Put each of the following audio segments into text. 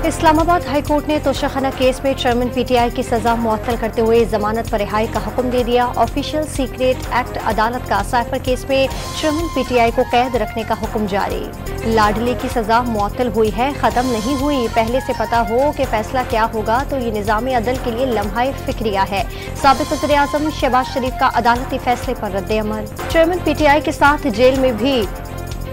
Islamabad high court ने Toshakhana case में chairman PTI की सजा मुअत्तल करते हुए जमानत पर रिहाई का हुक्म दे दिया। ऑफिशियल सीक्रेट एक्ट अदालत का साइफर केस में चेयरमैन पीटीआई को कैद रखने का हुक्म जारी। लाडली की सजा मुअत्तल हुई है, खत्म नहीं हुई। पहले से पता हो कि फैसला क्या होगा तो ये निजाम अदल के लिए लम्हाए फिक्रिया है। साबिक वज़ीर-ए-आज़म शहबाज शरीफ का अदालती फैसले पर रद्द-ए-अमल। चेयरमैन पीटीआई के साथ जेल में भी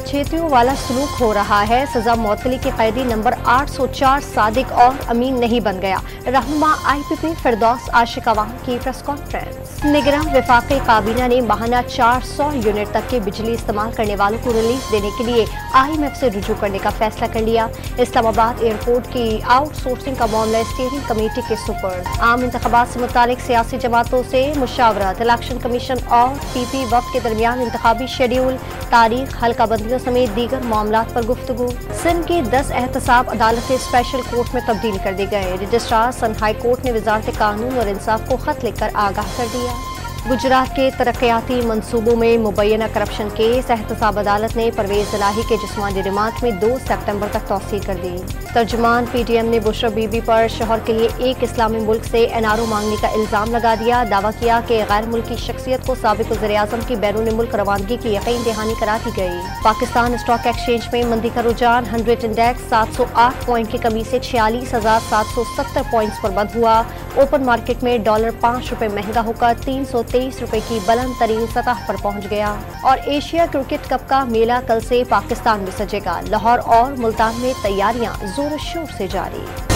छेतियों वाला सलूक हो रहा है। सजा मुअत्तली के कैदी नंबर 804 सादिक और अमीन नहीं बन गया। रहनुमा IPP फिरदौस आशिक अवाम की प्रेस कॉन्फ्रेंस। निगरान वफाकी काबीना ने माहाना 400 यूनिट तक की बिजली इस्तेमाल करने वालों को रिलीफ देने के लिए IMF से रुजू करने का फैसला कर लिया। इस्लामाबाद एयरपोर्ट की आउटसोर्सिंग का मामला स्टीयरिंग कमेटी के सुपुर्द। आम इंतखाबात से मुतालिक सियासी जमातों से मुशावरत। इलेक्शन कमीशन और PP वक्त के दरमियान इंतखाबी शेड्यूल, तारीख, हल्का बंदियों समेत दीगर मामलात पर गुफ्तगू। सिंध की 10 एहतसाब अदालतें स्पेशल कोर्ट में तब्दील कर दी गए। रजिस्ट्रार सन हाई कोर्ट ने वजारत कानून और इंसाफ को खत लिखकर आगाह कर दिया। गुजरात के तरक्याती मंसूबों में मुबैना करप्शन केस। एहतसाब अदालत ने परवेज इलाही के जिस्मानी रिमांड में 2 सितंबर तक तौसील कर दी। तर्जुमान PTM ने बुशरा बीबी पर शोहर के लिए एक इस्लामी मुल्क से NRO मांगने का इल्जाम लगा दिया। दावा किया कि गैर मुल्की शख्सियत को साबिक वज़ीर-ए-आज़म की बैरून मुल्क रवानगी की यकीन दहानी करा दी गई। पाकिस्तान स्टॉक एक्सचेंज में मंदी का रुझान। 100 इंडेक्स 708 पॉइंट की कमी से 46,770 पॉइंट्स पर बंद हुआ। ओपन मार्केट में डॉलर ₹5 महंगा होकर 323 रुपए की बुलंद तरीन सतह पर पहुंच गया। और एशिया क्रिकेट कप का मेला कल से पाकिस्तान में सजेगा। लाहौर और मुल्तान में तैयारियां जोर शोर से जारी।